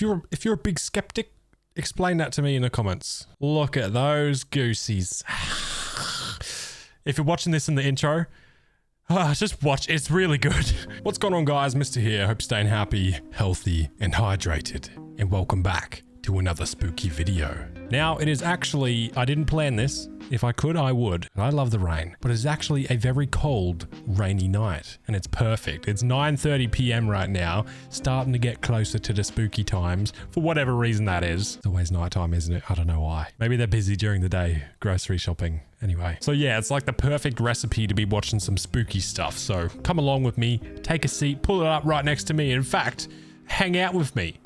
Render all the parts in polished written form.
If you're a big skeptic, explain that to me in the comments. Look at those goosies. If you're watching this in the intro, just watch. It's really good. What's going on, guys? Mr. here. Hope you're staying happy, healthy, and hydrated. And welcome back to another spooky video. Now, it is actually, I didn't plan this. If I could, I would. I love the rain. But it's actually a very cold, rainy night. And it's perfect. It's 9:30 p.m. right now. Starting to get closer to the spooky times. For whatever reason that is. It's always nighttime, isn't it? I don't know why. Maybe they're busy during the day, grocery shopping. Anyway. So yeah, it's like the perfect recipe to be watching some spooky stuff. So come along with me. Take a seat. Pull it up right next to me. In fact, hang out with me.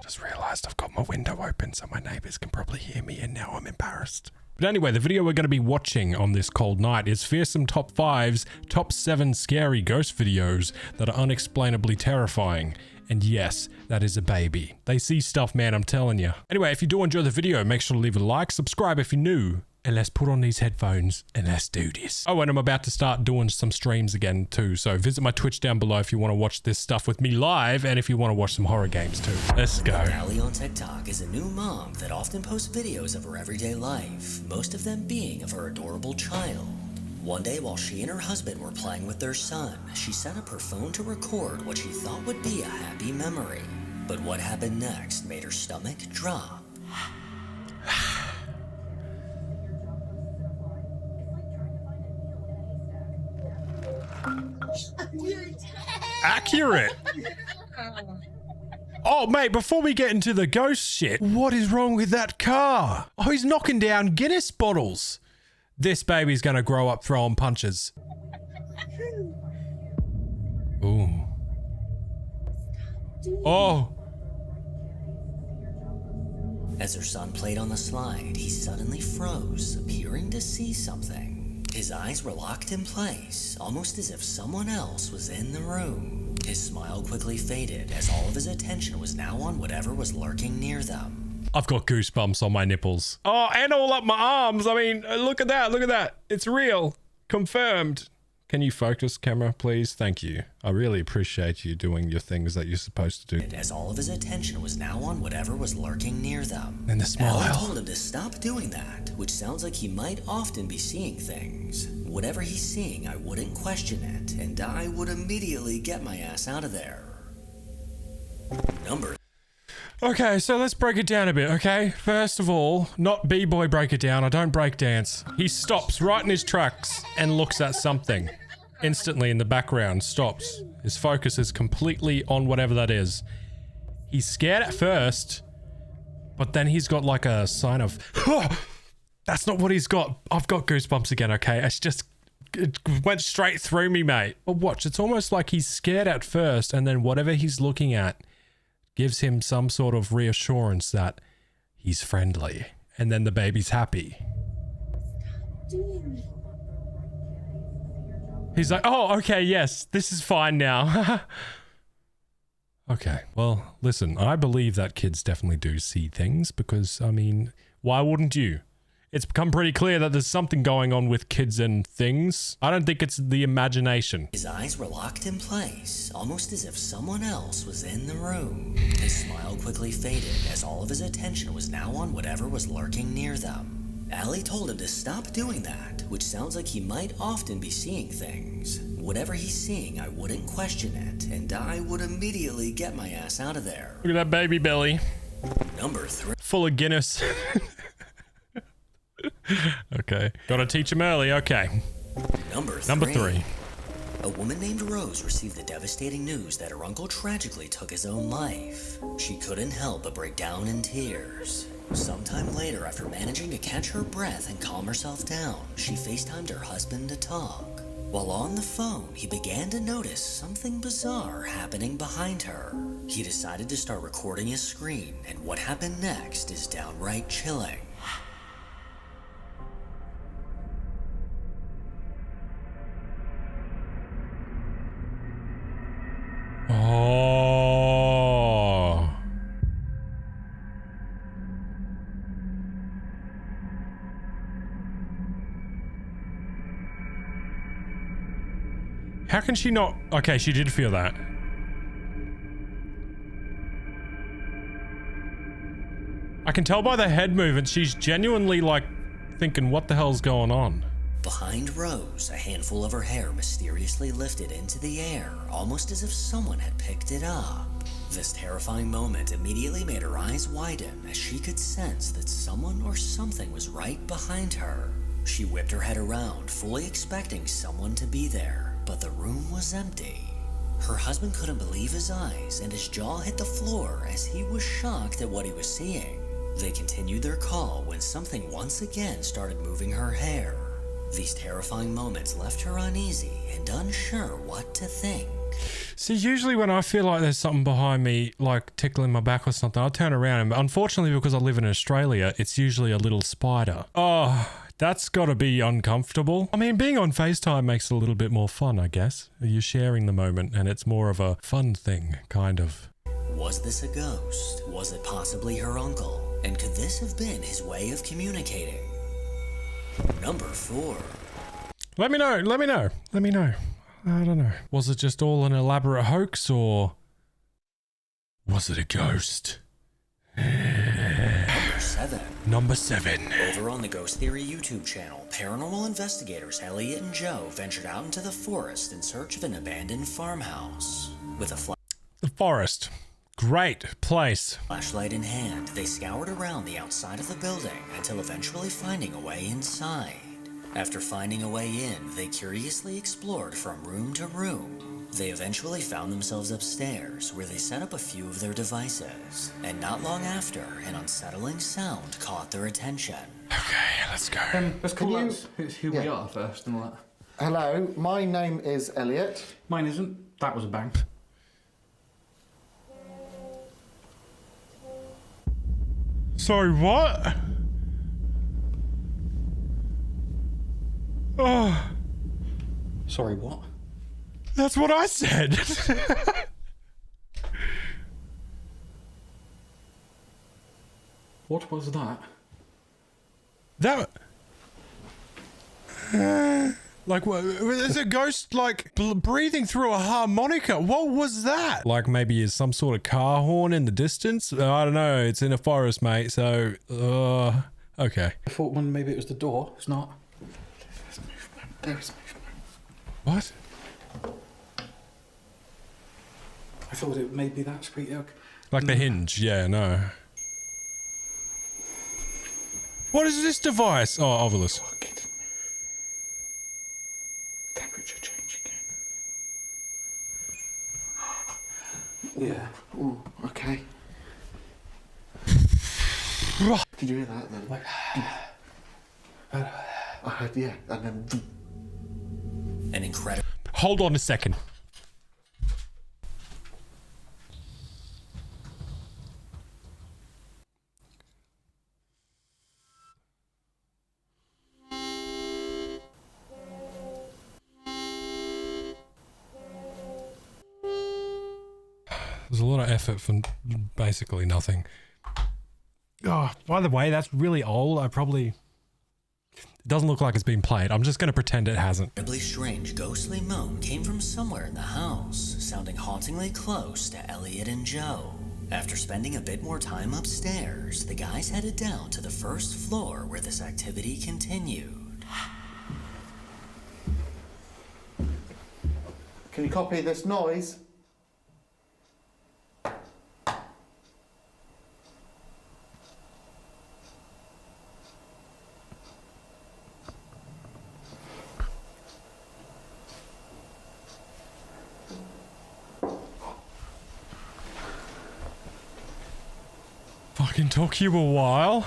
Just realized I've got my window open so my neighbors can probably hear me, and now I'm embarrassed. But anyway, the video we're going to be watching on this cold night is Fearsome Top 5's Top 7 Scary Ghost Videos that are unexplainably terrifying. And yes, that is a baby. They see stuff, man, I'm telling you. Anyway, if you do enjoy the video, make sure to leave a like, subscribe if you're new, and let's put on these headphones and let's do this. Oh, and I'm about to start doing some streams again too, so visit my Twitch down below if you want to watch this stuff with me live, and if you want to watch some horror games too. Let's go. Allie on TikTok is a new mom that often posts videos of her everyday life, most of them being of her adorable child. One day while she and her husband were playing with their son, she set up her phone to record what she thought would be a happy memory. But what happened next made her stomach drop. Accurate. Oh, mate, before we get into the ghost shit, what is wrong with that car? Oh, he's knocking down Guinness bottles. This baby's gonna grow up throwing punches. Ooh. Oh. As her son played on the slide, he suddenly froze, appearing to see something. His eyes were locked in place, almost as if someone else was in the room. His smile quickly faded as all of his attention was now on whatever was lurking near them. I've got goosebumps on my nipples. Oh, and all up my arms. I mean, look at that. Look at that. It's real. Confirmed. Can you focus, camera, please? Thank you. I really appreciate you doing your things that you're supposed to do. As all of his attention was now on whatever was lurking near them. And the smile. Allie told him to stop doing that, which sounds like he might often be seeing things. Whatever he's seeing, I wouldn't question it, and I would immediately get my ass out of there. Number. Okay, so let's break it down a bit, okay? First of all, not B-boy break it down. I don't break dance. He stops right in his tracks and looks at something. Instantly in the background, stops. His focus is completely on whatever that is. He's scared at first, but then he's got like a sign of, oh, that's not what he's got. I've got goosebumps again, okay? It went straight through me, mate. But watch, it's almost like he's scared at first, and then whatever he's looking at gives him some sort of reassurance that he's friendly, and then the baby's happy. He's like, oh, okay, yes, this is fine now. Okay, well, listen, I believe that kids definitely do see things because, I mean, why wouldn't you? It's become pretty clear that there's something going on with kids and things. I don't think it's the imagination. His eyes were locked in place, almost as if someone else was in the room. His smile quickly faded as all of his attention was now on whatever was lurking near them. Allie told him to stop doing that, which sounds like he might often be seeing things. Whatever he's seeing, I wouldn't question it, and I would immediately get my ass out of there. Look at that baby belly. Number 3. Full of Guinness. Okay. Gotta teach him early. Okay. Number 3. A woman named Rose received the devastating news that her uncle tragically took his own life. She couldn't help but break down in tears. Sometime later, after managing to catch her breath and calm herself down, she FaceTimed her husband to talk. While on the phone, he began to notice something bizarre happening behind her. He decided to start recording his screen, and what happened next is downright chilling. Oh. How can she not? Okay, she did feel that. I can tell by the head movement, she's genuinely like thinking, what the hell's going on? Behind Rose, a handful of her hair mysteriously lifted into the air, almost as if someone had picked it up. This terrifying moment immediately made her eyes widen as she could sense that someone or something was right behind her. She whipped her head around, fully expecting someone to be there, but the room was empty. Her husband couldn't believe his eyes, and his jaw hit the floor as he was shocked at what he was seeing. They continued their call when something once again started moving her hair. These terrifying moments left her uneasy and unsure what to think. See, usually when I feel like there's something behind me, like tickling my back or something, I'll turn around, and unfortunately because I live in Australia, it's usually a little spider. Oh, that's gotta be uncomfortable. I mean, being on FaceTime makes it a little bit more fun, I guess. You're sharing the moment and it's more of a fun thing, kind of. Was this a ghost? Was it possibly her uncle? And could this have been his way of communicating? Number 4. Let me know. I don't know. Was it just all an elaborate hoax, or was it a ghost? Number 7. Over on the Ghost Theory YouTube channel, paranormal investigators Elliot and Joe ventured out into the forest in search of an abandoned farmhouse. With a The forest. Great place. flashlight in hand, they scoured around the outside of the building until eventually finding a way inside. After finding a way in, they curiously explored from room to room. They eventually found themselves upstairs, where they set up a few of their devices. And not long after, an unsettling sound caught their attention. Okay, let's go. Let's call out who we are first and all that. Hello, my name is Elliot. Mine isn't. That was a bang. Sorry, what? Oh, Sorry, what? that's what I said. What was that? That... like, what? There's a ghost, like, breathing through a harmonica. What was that? Like, maybe it's some sort of car horn in the distance? I don't know. It's in a forest, mate, so... okay. I thought maybe it was the door. It's not. There's movement. What? I thought it may be that squeaky. Like the hinge? Yeah, no. What is this device? Oh, Ovilus. Temperature change again. Yeah. Oh, okay. Did you hear that then? Like, I heard, yeah, and then... An incredible Hold on a second. There's a lot of effort for basically nothing. Oh, by the way, that's really old. It doesn't look like it's been played. I'm just going to pretend it hasn't. incredibly strange ghostly moan came from somewhere in the house, sounding hauntingly close to Elliot and Joe. After spending a bit more time upstairs, the guys headed down to the first floor where this activity continued. Can you copy this noise? Fucking took you a while.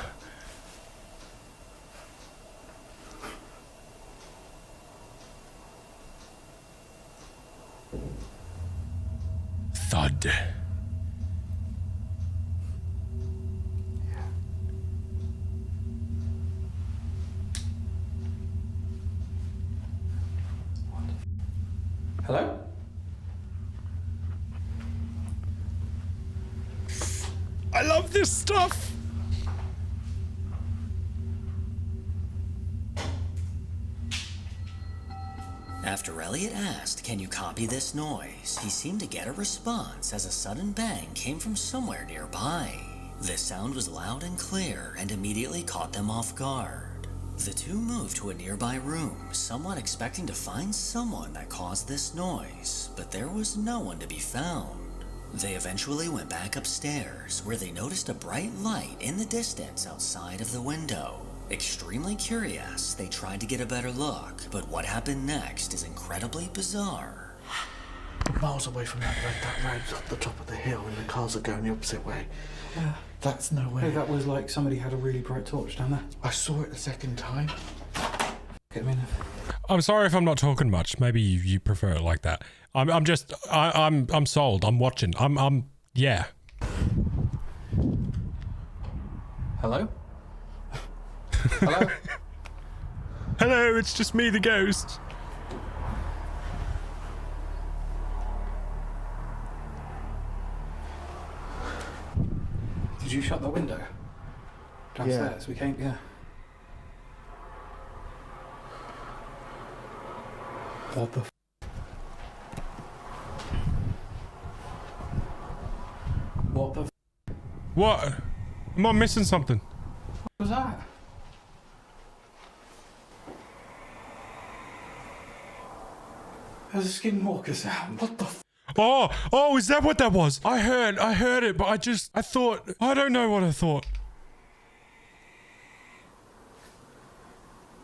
Thud. hello? I love this stuff. After Elliot asked, "Can you copy this noise?" he seemed to get a response as a sudden bang came from somewhere nearby. The sound was loud and clear and immediately caught them off guard. The two moved to a nearby room, somewhat expecting to find someone that caused this noise, but there was no one to be found. They eventually went back upstairs, where they noticed a bright light in the distance outside of the window. Extremely curious, they tried to get a better look, but what happened next is incredibly bizarre. Miles away from that road's up the top of the hill and the cars are going the opposite way. Yeah. That's no way. Maybe that was like somebody had a really bright torch down there. I saw it the second time. Get me in. I'm sorry if I'm not talking much. Maybe you prefer it like that. I'm sold. I'm watching. Yeah. Hello? Hello? Hello, it's just me, the ghost. Did you shut the window? Downstairs, we came, yeah. What the f? What the f What? Am I missing something? was that? There's a skinwalker sound. What the f? Oh, is that what that was? I heard it, but I thought, I don't know what I thought.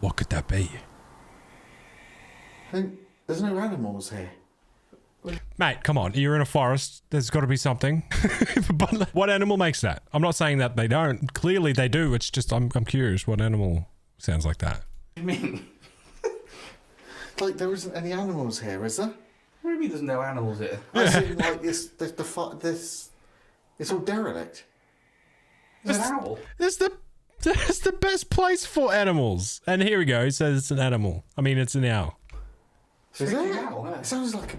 What could that be? I think there's no animals here. Mate, come on. You're in a forest. There's got to be something. But what animal makes that? I'm not saying that they don't. Clearly they do. It's just, I'm curious what animal sounds like that. What do you mean? Like, there isn't any animals here, is there? What do you mean there's no animals here? I see, like, it's all derelict. There's an owl. That's the best place for animals. And here we go. It says it's an animal. I mean, it's an owl. Is Freaking it? owl, yeah. It sounds like a...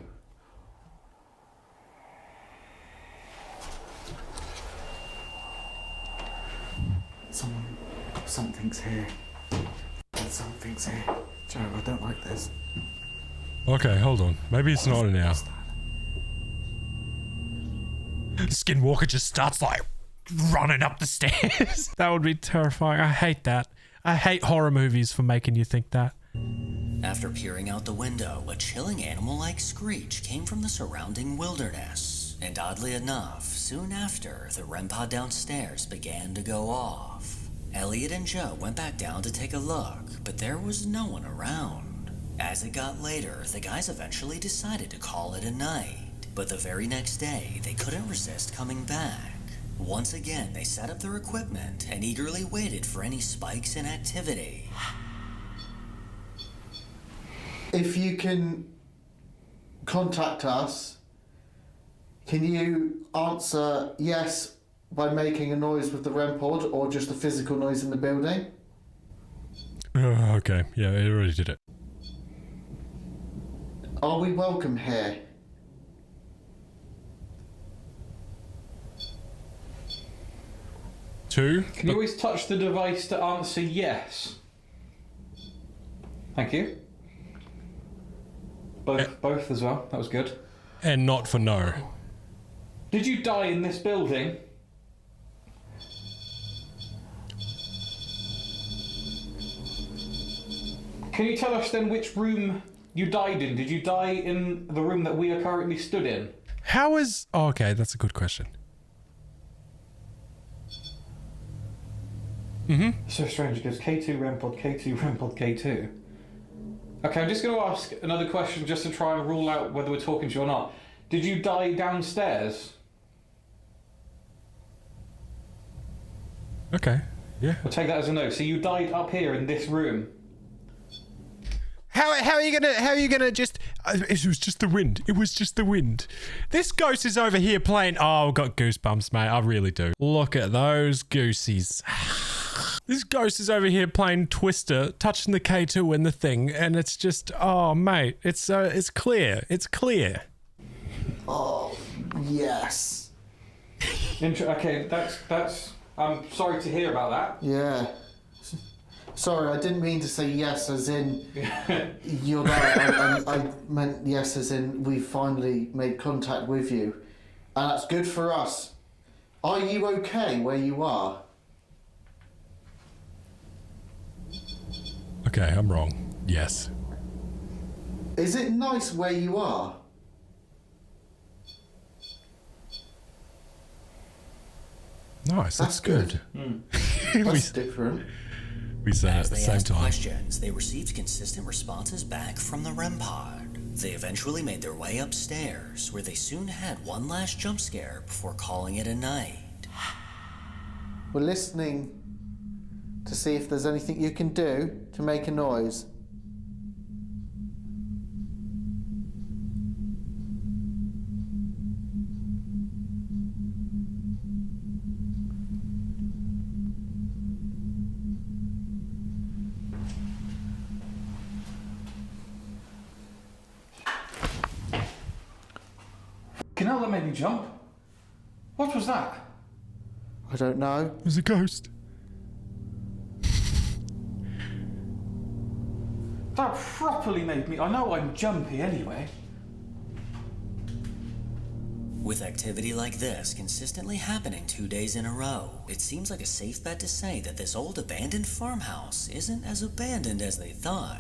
Something's here. Something's here. Joe, I don't like this. Okay, hold on. Maybe it's not an owl. Skinwalker just starts like running up the stairs. That would be terrifying. I hate that. I hate horror movies for making you think that. After peering out the window, a chilling animal-like screech came from the surrounding wilderness. And oddly enough, soon after, the REM pod downstairs began to go off. Elliot and Joe went back down to take a look, but there was no one around. As it got later, the guys eventually decided to call it a night. But the very next day, they couldn't resist coming back. Once again, they set up their equipment and eagerly waited for any spikes in activity. If you can contact us, can you answer yes by making a noise with the REM pod or just a physical noise in the building? Okay, yeah, it already did it. Are we welcome here? Two. Can you always touch the device to answer yes? Thank you. Both as well. That was good. And not for no. Did you die in this building? Can you tell us then which room you died in? Did you die in the room that we are currently stood in? How is... Oh, okay, that's a good question. Mm-hmm. So strange, it goes K2 REM pod, K2 REM pod, K2. Okay, I'm just going to ask another question just to try and rule out whether we're talking to you or not. Did you die downstairs? Okay, yeah. We'll take that as a no. So you died up here in this room. How are you gonna just... it was just the wind. It was just the wind. This ghost is over here playing... Oh, I've got goosebumps, mate. I really do. Look at those goosies. This ghost is over here playing Twister, touching the K2 and the thing, and it's just... Oh, mate. It's clear. It's clear. Oh, yes. Okay, that's... I'm sorry to hear about that. Yeah. Sorry, I didn't mean to say yes as in you're there. I meant yes as in we finally made contact with you. And that's good for us. Are you okay where you are? Okay, I'm wrong. Yes. Is it nice where you are? Nice, that's good. That's different. We said it at As the they same asked time. questions, they received consistent responses back from the REM pod. They eventually made their way upstairs, where they soon had one last jump scare before calling it a night. We're listening to see if there's anything you can do to make a noise. Can hell that made me jump? What was that? I don't know. It was a ghost. That properly made me. I know I'm jumpy anyway. With activity like this consistently happening 2 days in a row, it seems like a safe bet to say that this old abandoned farmhouse isn't as abandoned as they thought.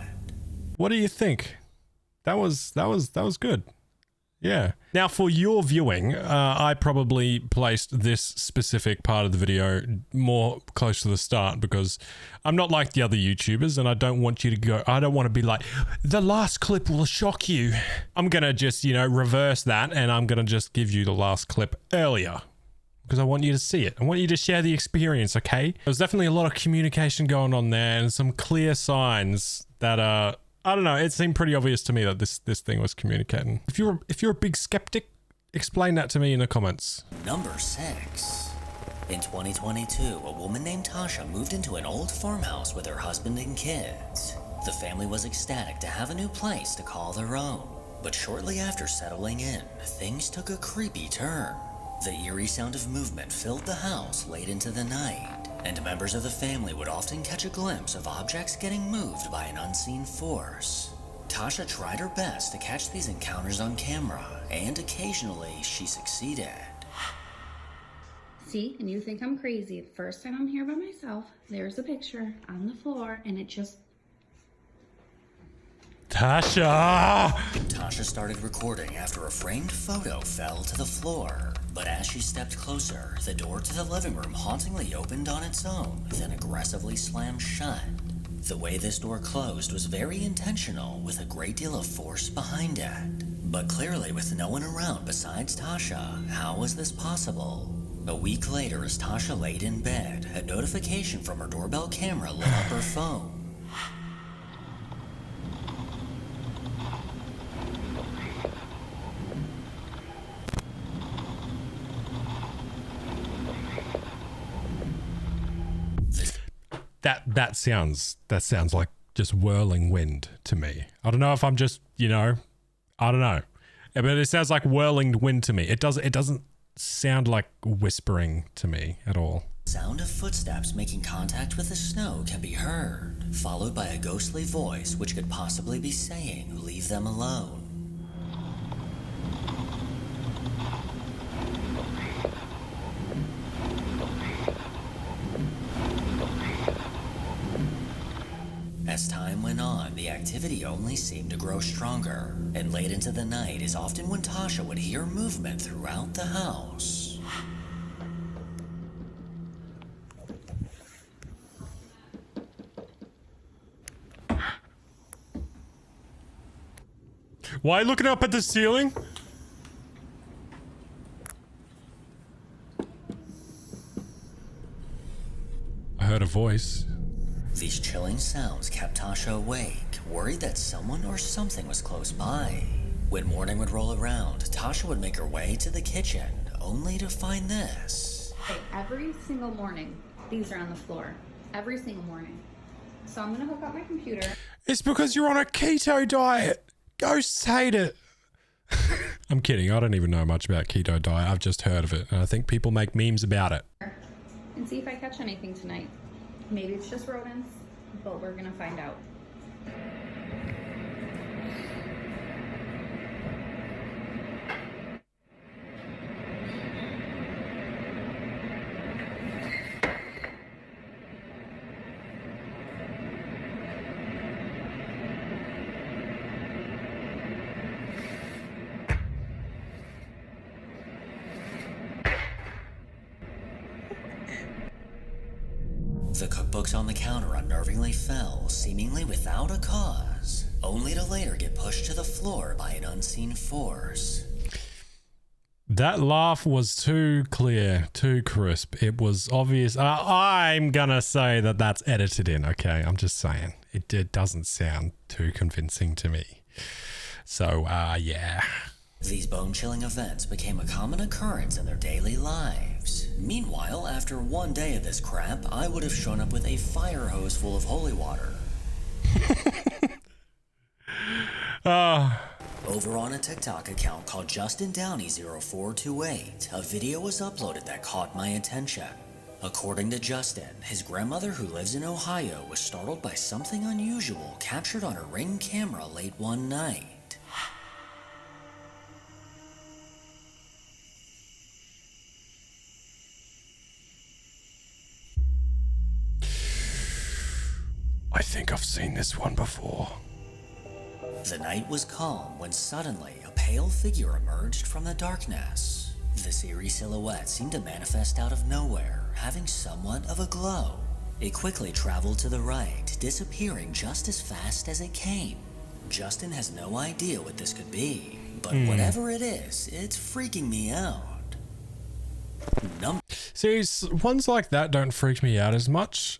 What do you think? That was good. Yeah. Now for your viewing, I probably placed this specific part of the video more close to the start because I'm not like the other YouTubers and I don't want you to go, I don't want to be like, the last clip will shock you. I'm going to just, reverse that and I'm going to just give you the last clip earlier because I want you to see it. I want you to share the experience, okay? There's definitely a lot of communication going on there and some clear signs that I don't know, it seemed pretty obvious to me that this thing was communicating. If you're a big skeptic, explain that to me in the comments. Number 6. In 2022, a woman named Tasha moved into an old farmhouse with her husband and kids. The family was ecstatic to have a new place to call their own. But shortly after settling in, things took a creepy turn. The eerie sound of movement filled the house late into the night, and members of the family would often catch a glimpse of objects getting moved by an unseen force. Tasha tried her best to catch these encounters on camera, and occasionally she succeeded. See, and you think I'm crazy. The first time I'm here by myself, there's a picture on the floor, and it just... Tasha! Tasha started recording after a framed photo fell to the floor. But as she stepped closer, the door to the living room hauntingly opened on its own, then aggressively slammed shut. The way this door closed was very intentional, with a great deal of force behind it. But clearly with no one around besides Tasha, how was this possible? A week later, as Tasha laid in bed, a notification from her doorbell camera lit up her phone. That sounds like just whirling wind to me. I don't know if I'm just, I don't know. But it sounds like whirling wind to me. It doesn't sound like whispering to me at all. Sound of footsteps making contact with the snow can be heard, followed by a ghostly voice which could possibly be saying, "Leave them alone." As time went on, the activity only seemed to grow stronger, and late into the night is often when Tasha would hear movement throughout the house. Why looking up at the ceiling? I heard a voice. These chilling sounds kept Tasha awake, worried that someone or something was close by. When morning would roll around, Tasha would make her way to the kitchen, only to find this. Okay, every single morning, these are on the floor. Every single morning. So I'm gonna hook up my computer. It's because you're on a keto diet. Ghosts hate it. I'm kidding. I don't even know much about keto diet. I've just heard of it, and I think people make memes about it. And see if I catch anything tonight. Maybe it's just rodents, but we're gonna find out. The cookbooks on the counter unnervingly fell, seemingly without a cause, only to later get pushed to the floor by an unseen force. That laugh was too clear, too crisp. It was obvious. I'm gonna say that that's edited in, okay? I'm just saying. It doesn't sound too convincing to me. So, yeah. These bone-chilling events became a common occurrence in their daily lives. Meanwhile, after one day of this crap, I would have shown up with a fire hose full of holy water. Over on a TikTok account called Justin Downey0428, a video was uploaded that caught my attention. According to Justin, his grandmother who lives in Ohio was startled by something unusual captured on her Ring camera late one night. I think I've seen this one before. The night was calm when suddenly a pale figure emerged from the darkness. This eerie silhouette seemed to manifest out of nowhere, having somewhat of a glow. It quickly traveled to the right, disappearing just as fast as it came. Justin has no idea what this could be, but whatever it is, it's freaking me out. See, ones like that don't freak me out as much.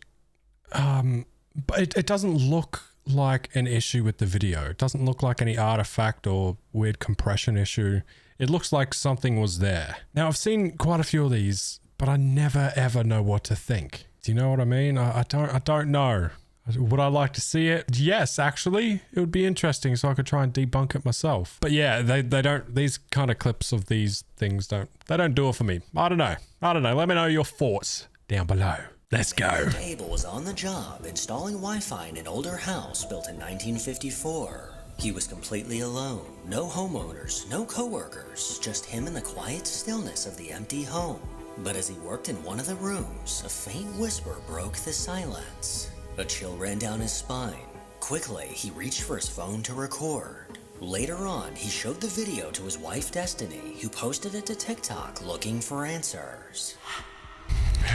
But it doesn't look like an issue with the video. It doesn't look like any artifact or weird compression issue. It looks like something was there. Now, I've seen quite a few of these, but I never ever know what to think. Do you know what I mean? I don't know. Would I like to see it? Yes, actually, it would be interesting so I could try and debunk it myself. But yeah, they don't, these kind of clips of these things don't do it for me. I don't know. Let me know your thoughts down below. Let's go. Abel was on the job installing Wi-Fi in an older house built in 1954. He was completely alone. No homeowners, no co-workers, just him in the quiet stillness of the empty home. But as he worked in one of the rooms, a faint whisper broke the silence. A chill ran down his spine. Quickly, he reached for his phone to record. Later on, he showed the video to his wife Destiny, who posted it to TikTok looking for answers.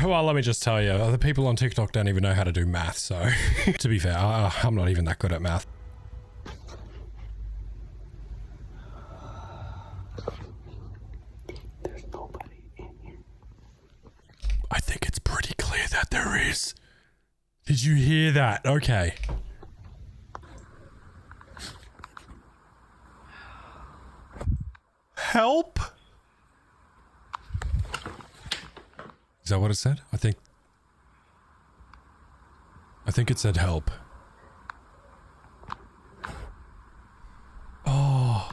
Well, let me just tell you, the people on TikTok don't even know how to do math, so to be fair, I'm not even that good at math. There's nobody in here. I think it's pretty clear that there is. Did you hear that? Okay. Help? Is that what it said? I think it said help. Oh.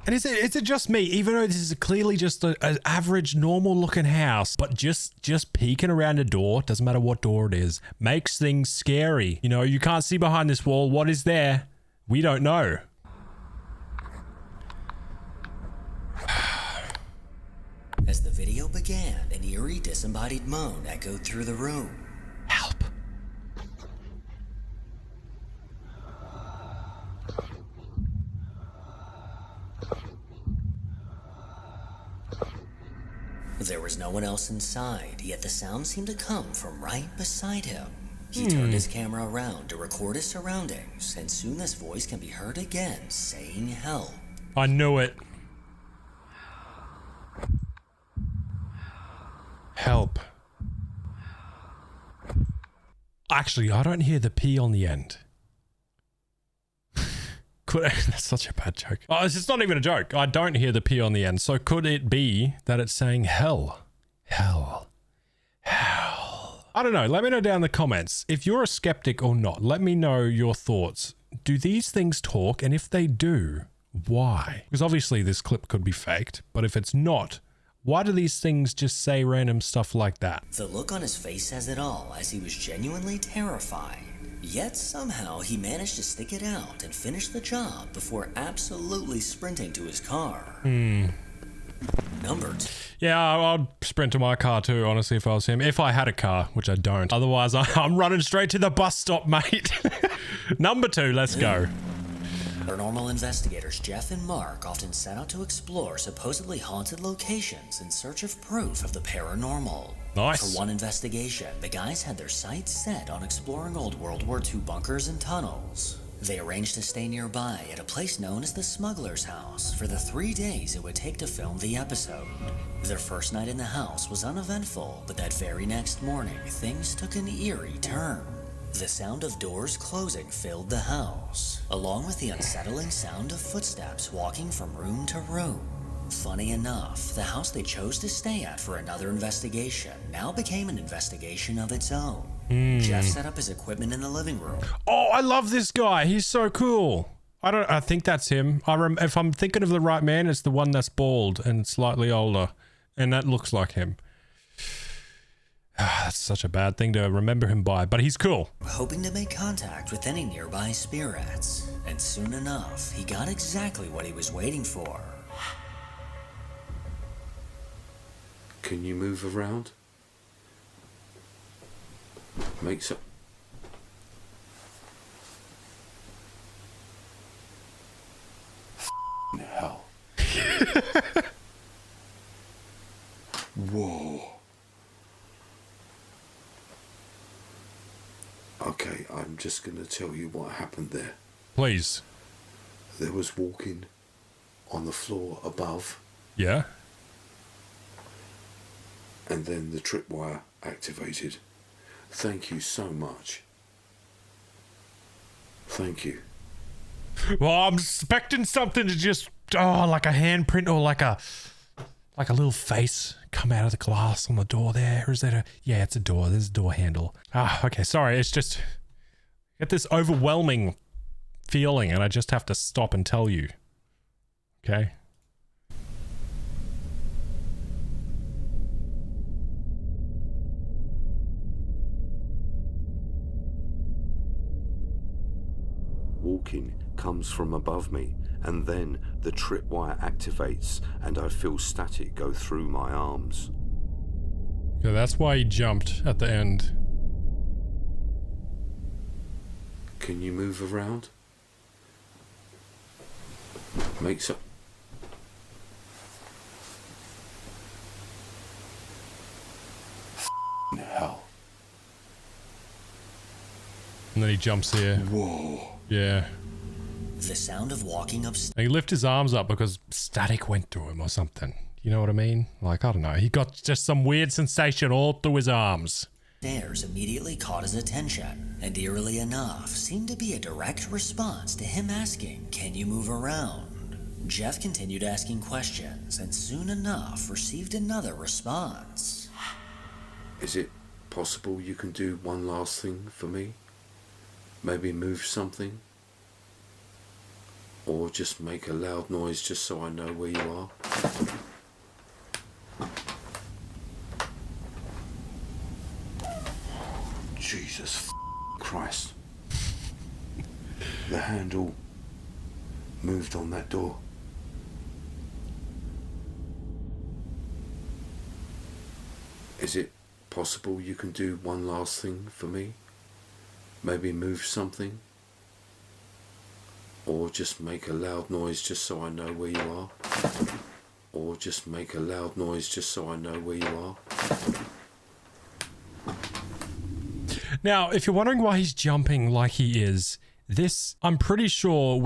And is it just me, even though this is clearly just an average normal looking house, but just peeking around a door, doesn't matter what door it is, makes things scary. You know, you can't see behind this wall. What is there? We don't know. As the video began, an eerie disembodied moan echoed through the room. Help. There was no one else inside, yet the sound seemed to come from right beside him. He turned his camera around to record his surroundings, and soon this voice can be heard again saying help. I knew it. Help. Actually, I don't hear the P on the end. That's such a bad joke. Oh, it's not even a joke. I don't hear the P on the end. So could it be that it's saying hell? Hell. Hell. I don't know. Let me know down in the comments. If you're a skeptic or not, let me know your thoughts. Do these things talk? And if they do, why? Because obviously this clip could be faked, but if it's not, why do these things just say random stuff like that? The look on his face says it all, as he was genuinely terrified. Yet somehow he managed to stick it out and finish the job before absolutely sprinting to his car. Number 2. Yeah, I'd sprint to my car too, honestly, if I was him. If I had a car, which I don't. Otherwise, I'm running straight to the bus stop, mate. Number 2, let's go. Paranormal investigators Jeff and Mark often set out to explore supposedly haunted locations in search of proof of the paranormal. Nice. For one investigation, the guys had their sights set on exploring old World War II bunkers and tunnels. They arranged to stay nearby at a place known as the Smuggler's House for the 3 days it would take to film the episode. Their first night in the house was uneventful, but that very next morning, things took an eerie turn. The sound of doors closing filled the house, along with the unsettling sound of footsteps walking from room to room. Funny enough, the house they chose to stay at for another investigation now became an investigation of its own. Jeff set up his equipment in the living room. Oh, I love this guy. He's so cool. I think that's him. If I'm thinking of the right man, it's the one that's bald and slightly older. And that looks like him. That's such a bad thing to remember him by, but he's cool. Hoping to make contact with any nearby spirits. And soon enough, he got exactly what he was waiting for. Can you move around? Make some... hell. Whoa. Okay, I'm just going to tell you what happened there. Please. There was walking on the floor above. Yeah? And then the tripwire activated. Thank you so much. Thank you. Well, I'm expecting something to just, like a handprint or like a little face come out of the glass on the door there. Or is that yeah, it's a door. There's a door handle. Okay, sorry. It's just, I get this overwhelming feeling and I just have to stop and tell you. Okay? Walking comes from above me, and then the tripwire activates and I feel static go through my arms. Yeah, that's why he jumped at the end. Can you move around? Make some... hell. And then he jumps here. Whoa. Yeah. The sound of walking upstairs. And he lifted his arms up because static went through him or something. You know what I mean? Like, I don't know. He got just some weird sensation all through his arms. Immediately caught his attention, and eerily enough, seemed to be a direct response to him asking, "Can you move around?" Jeff continued asking questions, and soon enough received another response. Is it possible you can do one last thing for me? Maybe move something? Or just make a loud noise just so I know where you are? Jesus Christ. The handle moved on that door. Is it possible you can do one last thing for me? Maybe move something? Or just make a loud noise just so I know where you are? Or just make a loud noise just so I know where you are? Now, if you're wondering why he's jumping like he is, this, I'm pretty sure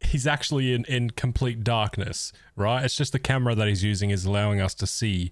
he's actually in complete darkness, right? It's just the camera that he's using is allowing us to see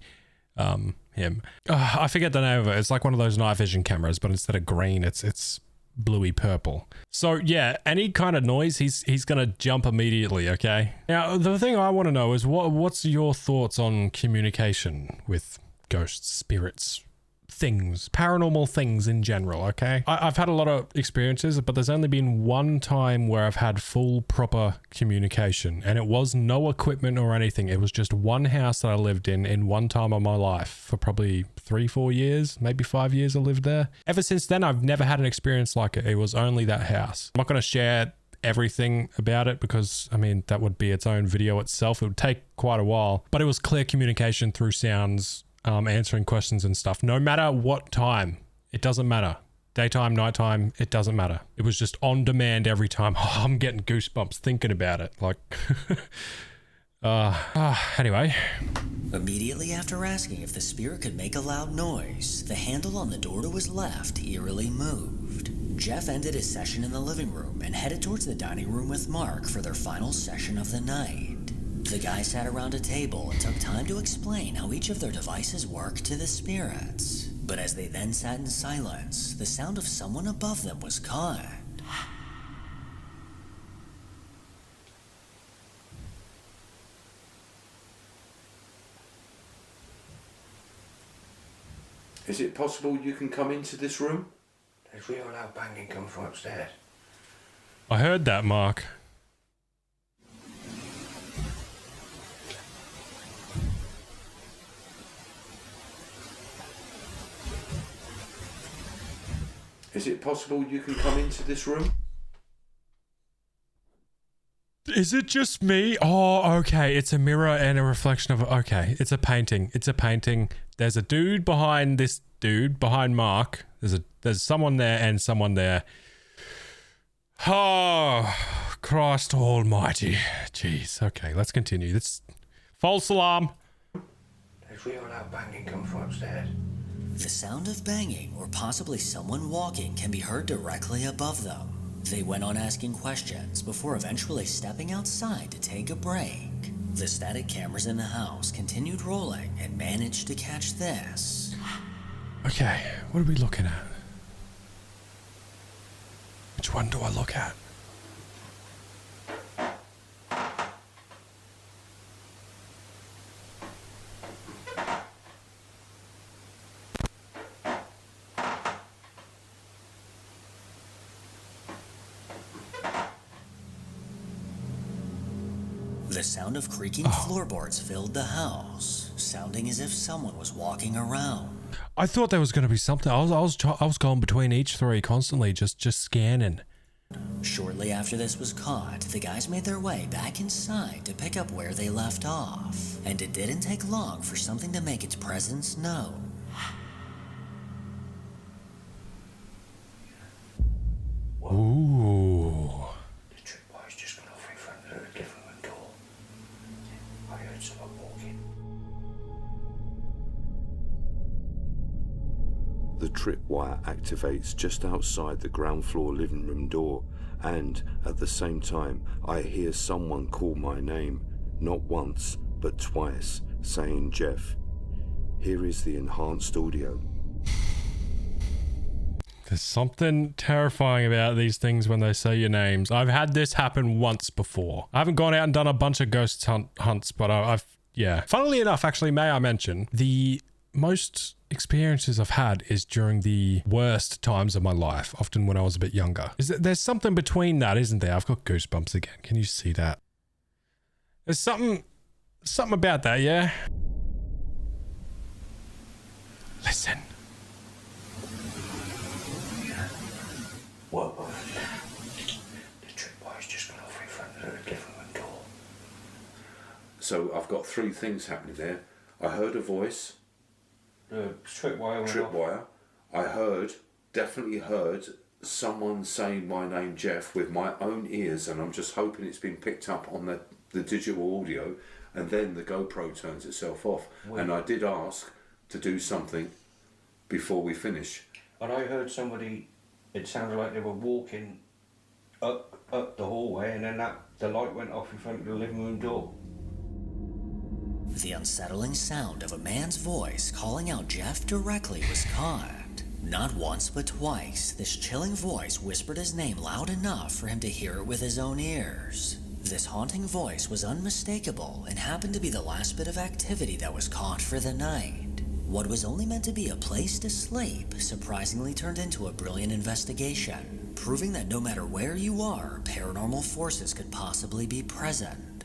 him. I forget the name of it. It's like one of those night vision cameras, but instead of green, it's bluey purple. So yeah, any kind of noise, he's gonna jump immediately. Okay. Now the thing I want to know is what's your thoughts on communication with ghosts, spirits, things, paranormal things in general, okay? I've had a lot of experiences, but there's only been one time where I've had full proper communication, and it was no equipment or anything. It was just one house that I lived in one time of my life for probably 3-4 years, maybe 5 years I lived there. Ever since then, I've never had an experience like it. It was only that house. I'm not going to share everything about it because, I mean, that would be its own video itself. It would take quite a while, but it was clear communication through sounds, answering questions and stuff, no matter what time. It doesn't matter. Daytime, nighttime, it doesn't matter. It was just on demand every time. Oh, I'm getting goosebumps thinking about it. Like, anyway. Immediately after asking if the spirit could make a loud noise, the handle on the door to his left eerily moved. Jeff ended his session in the living room and headed towards the dining room with Mark for their final session of the night. The guys sat around a table and took time to explain how each of their devices worked to the spirits. But as they then sat in silence, the sound of someone above them was caught. Is it possible you can come into this room? There's real loud banging coming from upstairs. I heard that, Mark. Is it possible you can come into this room? Is it just me? Oh, okay. It's a mirror and a reflection of... Okay, it's a painting. It's a painting. There's a dude behind this dude, behind Mark. There's someone there and someone there. Oh, Christ almighty. Jeez. Okay, let's continue. That's false alarm. There's real loud banging coming from upstairs. The sound of banging or possibly someone walking can be heard directly above them. They went on asking questions before eventually stepping outside to take a break. The static cameras in the house continued rolling and managed to catch this. Okay, what are we looking at? Which one do I look at? The sound of creaking floorboards filled the house, sounding as if someone was walking around. I thought there was going to be something. I was going between each three constantly, just scanning. Shortly after this was caught, the guys made their way back inside to pick up where they left off, and it didn't take long for something to make its presence known. Ooh. The tripwire's just gone off in front of the living room door. I heard someone walking. The tripwire activates just outside the ground floor living room door, and at the same time I hear someone call my name, not once but twice, saying Jeff. Here is the enhanced audio. There's something terrifying about these things when they say your names. I've had this happen once before. I haven't gone out and done a bunch of ghost hunts, but I've yeah. Funnily enough, actually, may I mention, the most experiences I've had is during the worst times of my life, often when I was a bit younger. There's something between that, isn't there? I've got goosebumps again. Can you see that? There's something about that, yeah? Listen. What? The tripwire's just gone off in front of the living room door. So I've got three things happening there. I heard a voice. The tripwire went off. Tripwire. I definitely heard someone saying my name, Jeff, with my own ears, and I'm just hoping it's been picked up on the digital audio, and then the GoPro turns itself off. Wait. And I did ask to do something before we finish. And I heard somebody, it sounded like they were walking up the hallway, and then the light went off in front of the living room door. The unsettling sound of a man's voice calling out Jeff directly was caught. Not once but twice, this chilling voice whispered his name loud enough for him to hear it with his own ears. This haunting voice was unmistakable and happened to be the last bit of activity that was caught for the night. What was only meant to be a place to sleep surprisingly turned into a brilliant investigation, proving that no matter where you are, paranormal forces could possibly be present.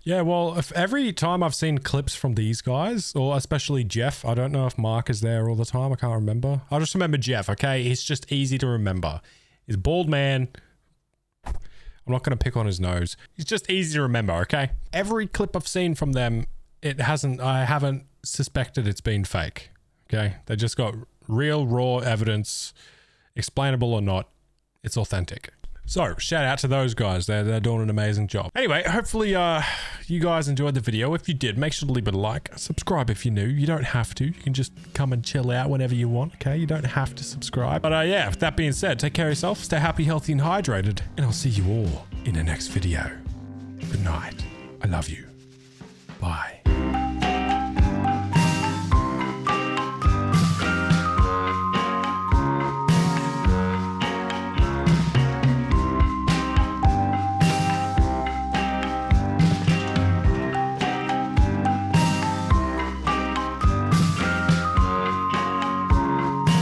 Yeah, well, if every time I've seen clips from these guys, or especially Jeff, I don't know if Mark is there all the time. I can't remember. I just remember Jeff, okay? He's just easy to remember. He's a bald man. I'm not going to pick on his nose. He's just easy to remember, okay? Every clip I've seen from them, I haven't suspected it's been fake, okay? They just got Real, raw evidence, explainable or not, it's authentic. So, shout out to those guys. They're doing an amazing job. Anyway, hopefully you guys enjoyed the video. If you did, make sure to leave it a like. Subscribe if you're new. You don't have to. You can just come and chill out whenever you want, okay? You don't have to subscribe. But yeah, with that being said, take care of yourself. Stay happy, healthy, and hydrated. And I'll see you all in the next video. Good night. I love you. Bye.